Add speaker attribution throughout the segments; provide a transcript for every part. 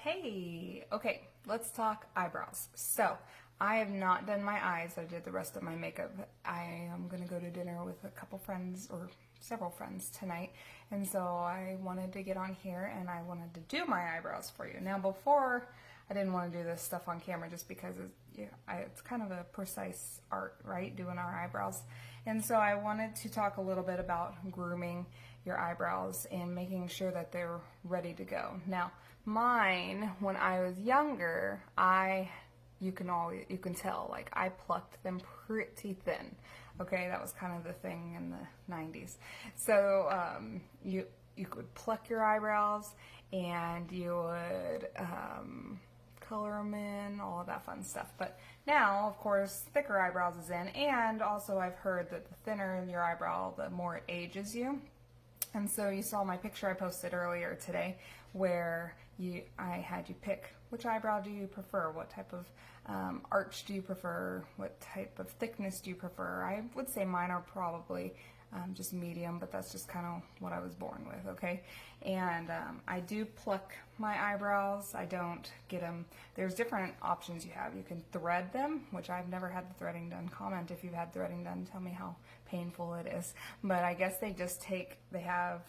Speaker 1: Hey, okay, let's talk eyebrows. So, I have not done my eyes. I did the rest of my makeup. I am going to go to dinner with a couple friends or several friends tonight. And so I wanted to get on here and I wanted to do my eyebrows for you. Now, before, I didn't want to do this stuff on camera just because it's kind of a precise art, right? Doing our eyebrows. And so I wanted to talk a little bit about grooming your eyebrows and making sure that they're ready to go. Now, mine, when I was younger, you can tell, like, I plucked them pretty thin. Okay, that was kind of the thing in the 90s. So you could pluck your eyebrows and you would color them in, all of that fun stuff. But now, of course, thicker eyebrows is in, and also I've heard that the thinner your eyebrow, the more it ages you. And so you saw my picture I posted earlier today where I had you pick which eyebrow do you prefer, what type of arch do you prefer, what type of thickness do you prefer. I would say mine are probably just medium, but that's just kind of what I was born with, okay? And I do pluck my eyebrows. I don't get them. There's different options you have. You can thread them, which I've never had the threading done. Comment if you've had threading done. Tell me how painful it is. But I guess they have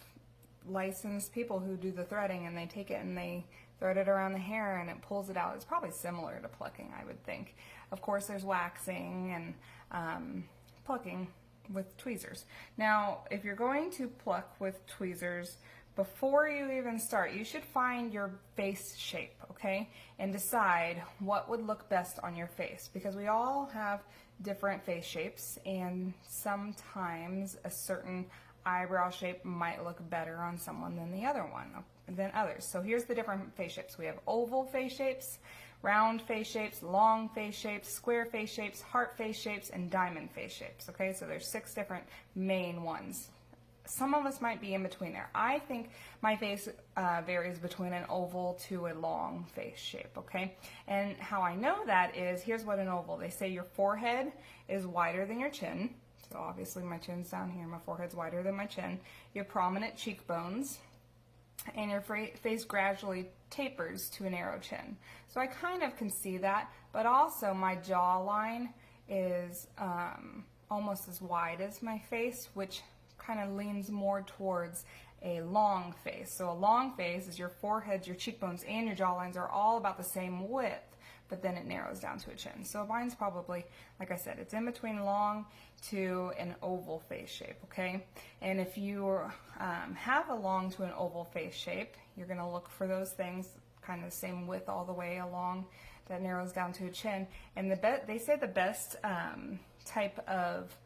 Speaker 1: licensed people who do the threading, and they take it and they thread it around the hair and it pulls it out. It's probably similar to plucking, I would think. Of course, there's waxing and plucking with tweezers. Now, if you're going to pluck with tweezers, before you even start, you should find your face shape, okay? And decide what would look best on your face, because we all have different face shapes, and sometimes a certain eyebrow shape might look better on someone than others. So here's the different face shapes. We have oval face shapes, round face shapes, long face shapes, square face shapes, heart face shapes, and diamond face shapes. Okay, so there's 6 different main ones. Some of us might be in between there. I think my face varies between an oval to a long face shape, okay? And how I know that is, here's what an oval, they say your forehead is wider than your chin. So obviously my chin's down here, my forehead's wider than my chin. Your prominent cheekbones, and your face gradually tapers to a narrow chin. So I kind of can see that, but also my jawline is almost as wide as my face, which kind of leans more towards a long face. So a long face is your forehead, your cheekbones, and your jawlines are all about the same width, but then it narrows down to a chin. So mine's probably, like I said, it's in between long to an oval face shape, okay? And if you have a long to an oval face shape, you're gonna look for those things, kind of the same width all the way along, that narrows down to a chin. And they say the best type of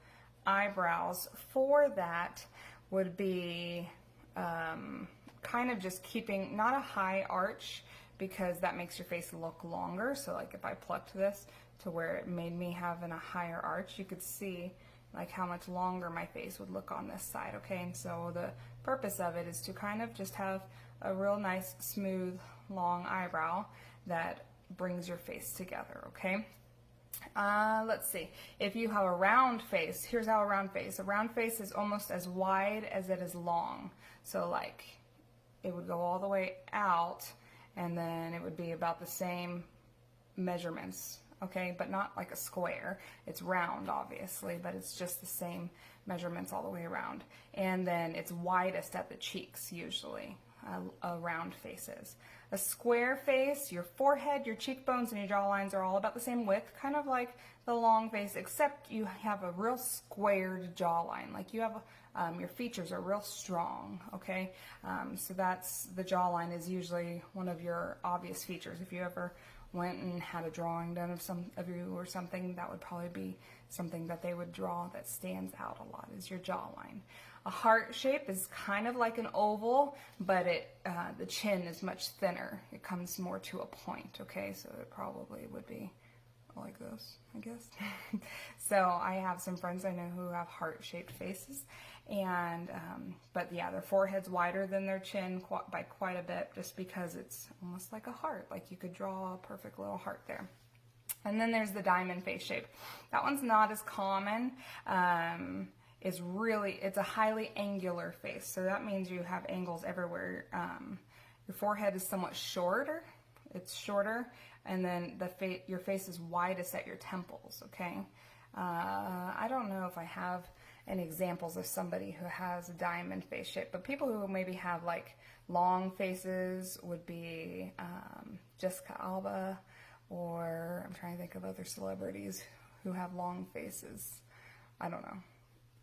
Speaker 1: eyebrows for that would be kind of just keeping, not a high arch, because that makes your face look longer. So like if I plucked this to where it made me have a higher arch, you could see like how much longer my face would look on this side, okay? And so the purpose of it is to kind of just have a real nice, smooth, long eyebrow that brings your face together, okay? Let's see. If you have a round face, here's how a round face is almost as wide as it is long. So like it would go all the way out, and then it would be about the same measurements, okay, but not like a square. It's round, obviously, but it's just the same measurements all the way around. And then it's widest at the cheeks, usually, a round face is. A square face, your forehead, your cheekbones, and your jawlines are all about the same width, kind of like the long face, except you have a real squared jawline. Like you have, your features are real strong, okay? So that's, the jawline is usually one of your obvious features. If you ever went and had a drawing done of you or something, that would probably be something that they would draw that stands out a lot, is your jawline. A heart shape is kind of like an oval, but the chin is much thinner. It comes more to a point, okay? So it probably would be like this, I guess. So I have some friends I know who have heart-shaped faces, and but yeah, their forehead's wider than their chin by quite a bit, just because it's almost like a heart. Like you could draw a perfect little heart there. And then there's the diamond face shape. That one's not as common. It's a highly angular face. So that means you have angles everywhere. Your forehead is somewhat shorter it's shorter, and then your face is widest at your temples, okay? I don't know if I have any examples of somebody who has a diamond face shape, but people who maybe have like long faces would be Jessica Alba, or I'm trying to think of other celebrities who have long faces. I don't know.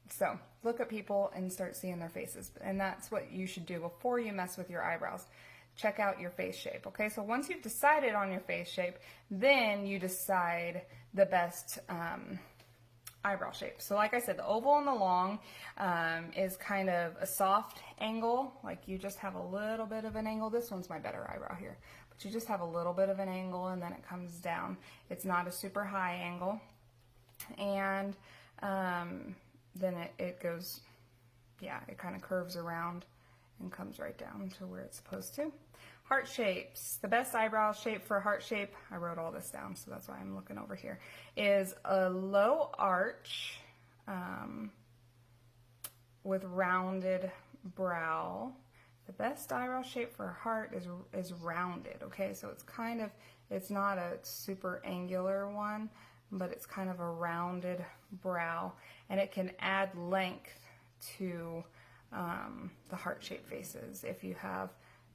Speaker 1: So look at people and start seeing their faces, and that's what you should do before you mess with your eyebrows. Check out your face shape, okay? So once you've decided on your face shape, then you decide the best eyebrow shape. So like I said, the oval and the long is kind of a soft angle, like you just have a little bit of an angle. This one's my better eyebrow here, but you just have a little bit of an angle and then it comes down. It's not a super high angle, and then it goes, yeah, it kind of curves around and comes right down to where it's supposed to. Heart shapes. The best eyebrow shape for heart shape, I wrote all this down, so that's why I'm looking over here, is a low arch with rounded brow. The best eyebrow shape for a heart is rounded, okay? So it's kind of, it's not a super angular one, but it's kind of a rounded brow, and it can add length to the heart-shaped faces if you have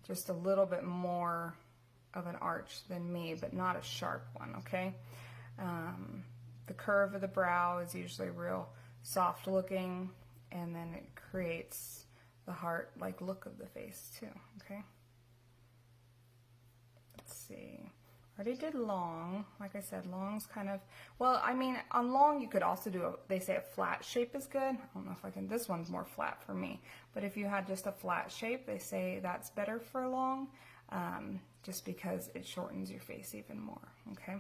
Speaker 1: just a little bit more of an arch than me, but not a sharp one, okay? The curve of the brow is usually real soft looking, and then it creates the heart-like look of the face too, okay? Let's see. Already did long. Like I said, long's kind of, well, I mean, on long you could also do they say a flat shape is good. I don't know if I can, this one's more flat for me, but if you had just a flat shape, they say that's better for long, just because it shortens your face even more, okay?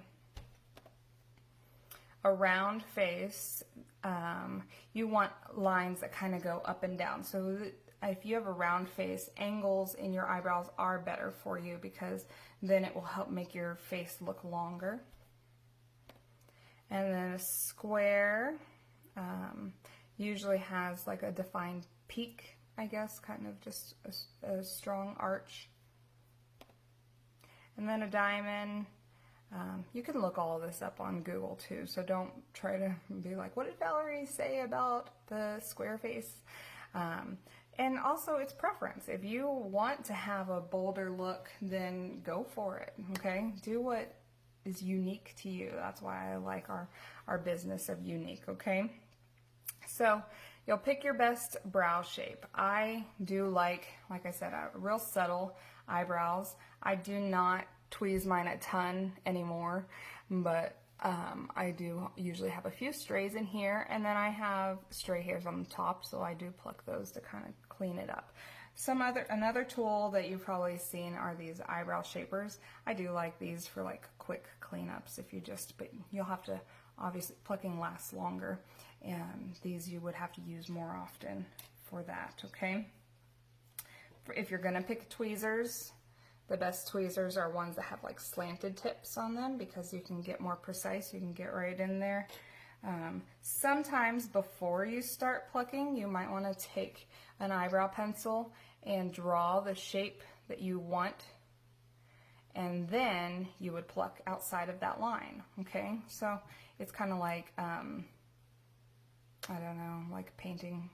Speaker 1: A round face, you want lines that kind of go up and down. So if you have a round face, angles in your eyebrows are better for you, because then it will help make your face look longer. And then a square usually has like a defined peak, I guess, kind of just a strong arch. And then a diamond. You can look all of this up on Google too, so don't try to be like, what did Valerie say about the square face? And also, it's preference. If you want to have a bolder look, then go for it, okay? Do what is unique to you. That's why I like our business of unique, okay? So you'll pick your best brow shape. I do like I said, real subtle eyebrows. I do not tweeze mine a ton anymore, but I do usually have a few strays in here, and then I have stray hairs on the top, so I do pluck those to kind of clean it up. Another tool that you've probably seen are these eyebrow shapers. I do like these for like quick cleanups, but you'll have to, obviously plucking lasts longer, and these you would have to use more often for that, okay? If you're gonna pick tweezers, the best tweezers are ones that have like slanted tips on them, because you can get more precise, you can get right in there. Sometimes before you start plucking, you might want to take an eyebrow pencil and draw the shape that you want, and then you would pluck outside of that line, okay? So it's kind of like, I don't know, like painting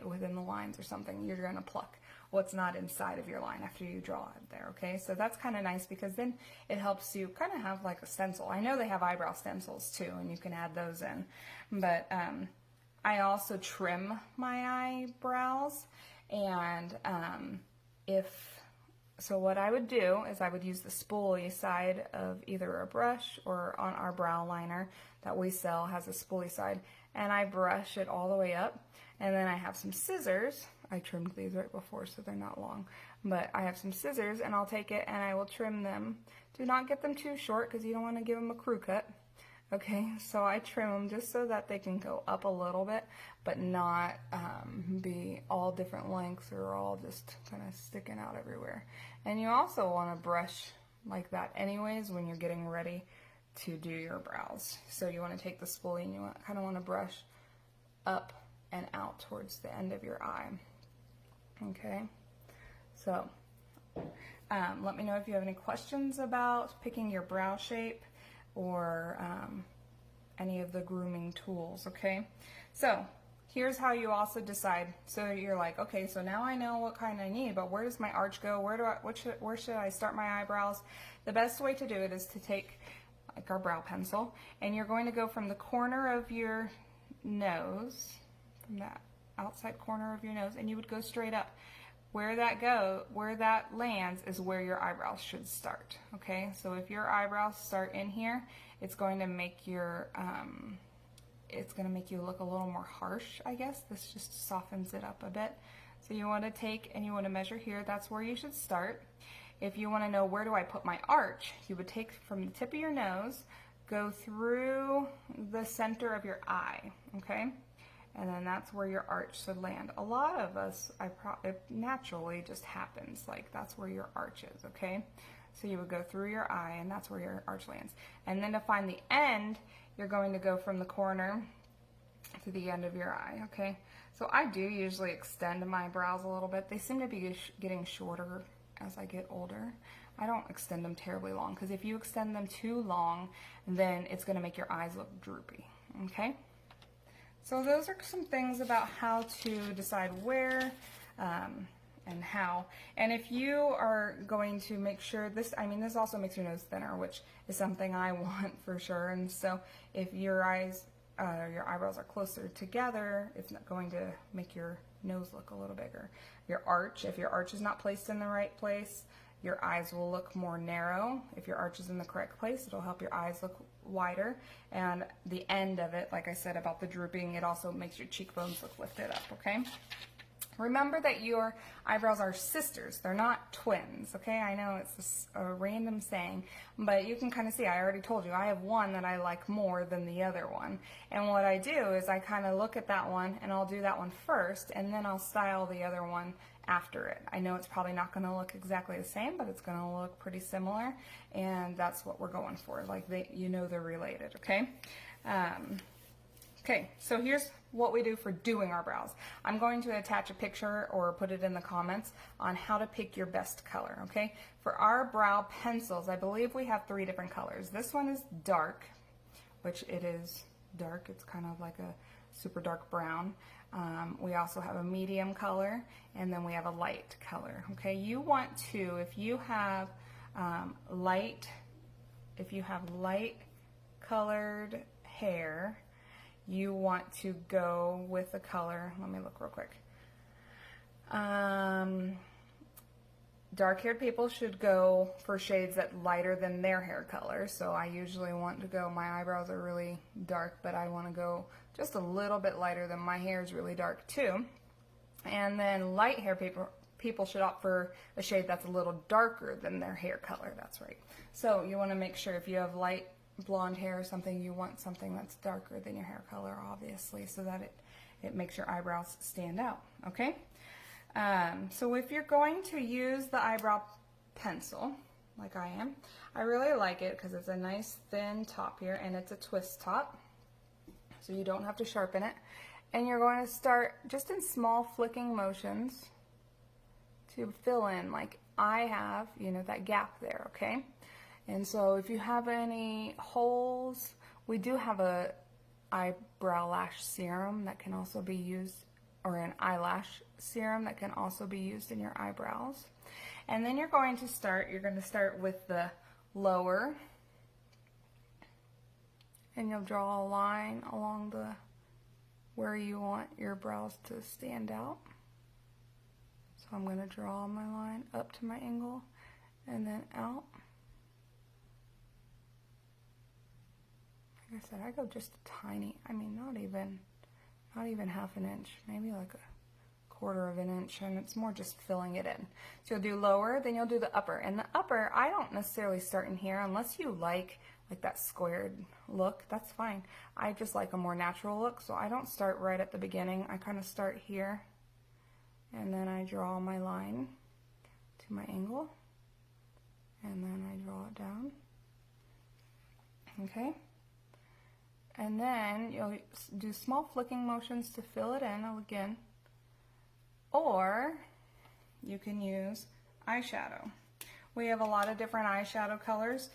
Speaker 1: within the lines or something. You're going to pluck what's not inside of your line after you draw it there, okay? So that's kind of nice, because then it helps you kind of have like a stencil. I know they have eyebrow stencils too, and you can add those in, but I trim my eyebrows, and so what I would do is I would use the spoolie side of either a brush, or on our brow liner that we sell has a spoolie side, and I brush it all the way up, and then I have some scissors. I trimmed these right before, so they're not long, but I have some scissors, and I'll take it and I will trim them. Do not get them too short, because you don't want to give them a crew cut. Okay, so I trim them just so that they can go up a little bit, but not be all different lengths or all just kind of sticking out everywhere. And you also want to brush like that anyways when you're getting ready to do your brows. So you want to take the spoolie and you kind of want to brush up and out towards the end of your eye. Okay, so Let me know if you have any questions about picking your brow shape or any of the grooming tools, okay? So here's how you also decide. So you're like, okay, so now I know what kind I need, but where does my arch go? Where should I start my eyebrows? The best way to do it is to take like our brow pencil, and you're going to go from the corner of your nose, from that outside corner of your nose, and you would go straight up. Where that lands is where your eyebrows should start, okay? So if your eyebrows start in here, it's going to make your you look a little more harsh, I guess. This just softens it up a bit. So you want to take and you want to measure here. That's where you should start. If you want to know where do I put my arch, you would take from the tip of your nose, go through the center of your eye, okay? And then that's where your arch should land. A lot of us, it naturally just happens, like that's where your arch is, okay? So you would go through your eye, and that's where your arch lands. And then to find the end, you're going to go from the corner to the end of your eye, okay? So I do usually extend my brows a little bit. They seem to be getting shorter as I get older. I don't extend them terribly long, because if you extend them too long, then it's going to make your eyes look droopy, okay? So those are some things about how to decide where and how. And if you are going to make sure this also makes your nose thinner, which is something I want for sure. And so if your eyebrows are closer together, it's not going to make your nose look a little bigger. Your arch, if your arch is not placed in the right place, your eyes will look more narrow. If your arch is in the correct place, it'll help your eyes look wider. And the end of it, like I said about the drooping, it also makes your cheekbones look lifted up, okay? Remember that your eyebrows are sisters. They're not twins, okay? I know it's a random saying, but you can kind of see, I already told you, I have one that I like more than the other one. And what I do is I kind of look at that one, and I'll do that one first, and then I'll style the other one after it. I know it's probably not going to look exactly the same, but it's going to look pretty similar, and that's what we're going for. Like, they're related, okay? Okay, so here's what we do for doing our brows. I'm going to attach a picture or put it in the comments on how to pick your best color, okay? For our brow pencils, I believe we have 3 different colors. This one is dark, which it is dark. It's kind of like a super dark brown. We also have a medium color, and then we have a light color, okay? You want to, if you have light colored hair, you want to go with the color, let me look real quick. Dark-haired people should go for shades that lighter than their hair color. So I usually want to go, my eyebrows are really dark, but I want to go just a little bit lighter than my hair is really dark too. And then light hair people should opt for a shade that's a little darker than their hair color. That's right. So you want to make sure if you have light blonde hair or something, you want something that's darker than your hair color, obviously, so that it makes your eyebrows stand out, okay? So if you're going to use the eyebrow pencil, like I am, I really like it because it's a nice thin top here, and it's a twist top, so you don't have to sharpen it. And you're going to start just in small flicking motions to fill in, like I have, that gap there, okay? And so if you have any holes, we do have a eyebrow lash serum that can also be used, or an eyelash serum that can also be used in your eyebrows. And then you're going to start with the lower, and you'll draw a line along where you want your brows to stand out. So I'm going to draw my line up to my angle and then out. Like I said, I go just a tiny, not even half an inch, maybe like a quarter of an inch, and it's more just filling it in. So you'll do lower, then you'll do the upper. And the upper, I don't necessarily start in here unless you like that squared look, that's fine. I just like a more natural look, so I don't start right at the beginning. I kind of start here, and then I draw my line to my angle, and then I draw it down, okay? And then you'll do small flicking motions to fill it in again. Or you can use eyeshadow. We have a lot of different eyeshadow colors.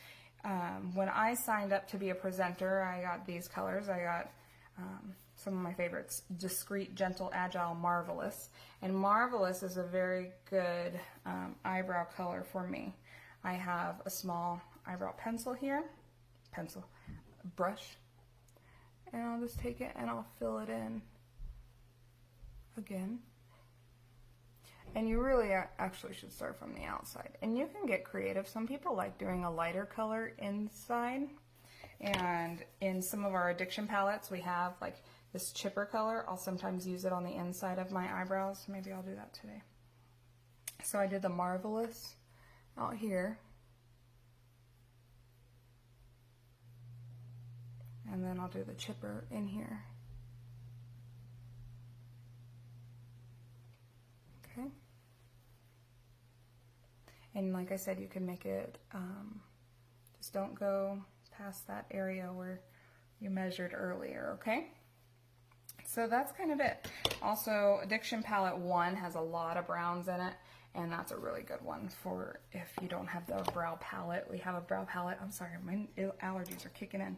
Speaker 1: When I signed up to be a presenter, I got these colors. I got some of my favorites: Discreet, Gentle, Agile, Marvelous. And Marvelous is a very good eyebrow color for me. I have a small eyebrow pencil here, brush, and I'll just take it and I'll fill it in again. And you really actually should start from the outside. And you can get creative. Some people like doing a lighter color inside. And in some of our addiction palettes, we have like this chipper color. I'll sometimes use it on the inside of my eyebrows. Maybe I'll do that today. So I did the Marvelous out here. And then I'll do the chipper in here. Okay. And like I said, you can make it, just don't go past that area where you measured earlier, okay? So that's kind of it. Also, Addiction Palette 1 has a lot of browns in it, and that's a really good one for if you don't have the brow palette. We have a brow palette. I'm sorry, my allergies are kicking in.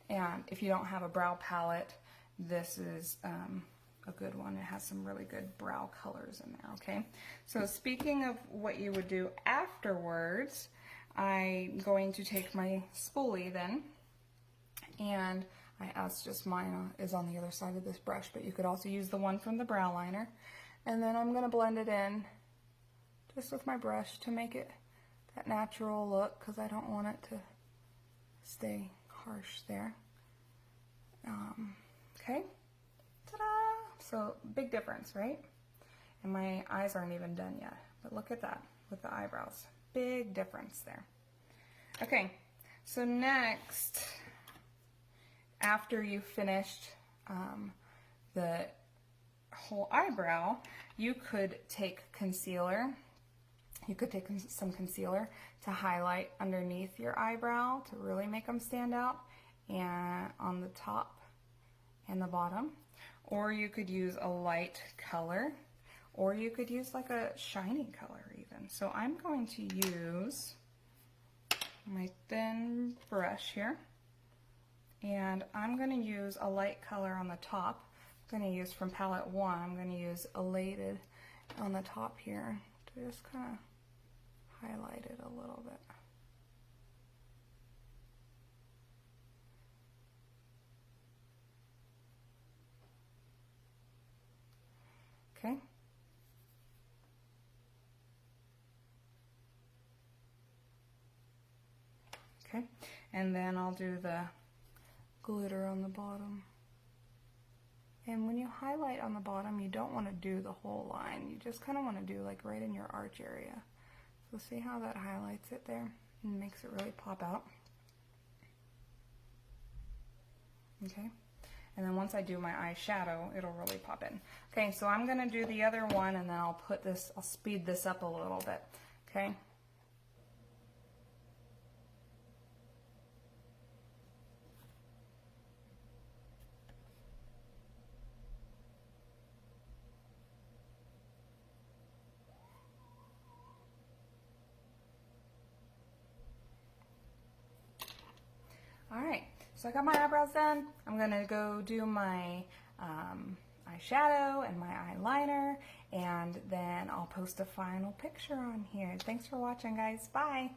Speaker 1: And if you don't have a brow palette, this is a good one. It has some really good brow colors in there, okay? So speaking of what you would do afterwards, I'm going to take my spoolie then, and that's just mine is on the other side of this brush, but you could also use the one from the brow liner. And then I'm gonna blend it in just with my brush to make it that natural look, because I don't want it to stay harsh there. Okay, ta-da! So big difference, right? And my eyes aren't even done yet, but look at that with the eyebrows. Big difference there. Okay, so next, after you finished the whole eyebrow, you could take concealer. You could take some concealer to highlight underneath your eyebrow to really make them stand out, and on the top and the bottom. Or you could use a light color, or you could use like a shiny color even. So I'm going to use my thin brush here, and I'm going to use a light color on the top. I'm going to use from palette 1, I'm going to use Elated on the top here to just kind of highlight it a little bit. Okay. Okay, and then I'll do the glitter on the bottom. And when you highlight on the bottom, you don't want to do the whole line. You just kind of want to do like right in your arch area. So see how that highlights it there and makes it really pop out. Okay, and then once I do my eyeshadow, it'll really pop in. Okay, so I'm going to do the other one, and then I'll speed this up a little bit. Okay. Alright, so I got my eyebrows done. I'm going to go do my eyeshadow and my eyeliner, and then I'll post a final picture on here. Thanks for watching, guys. Bye!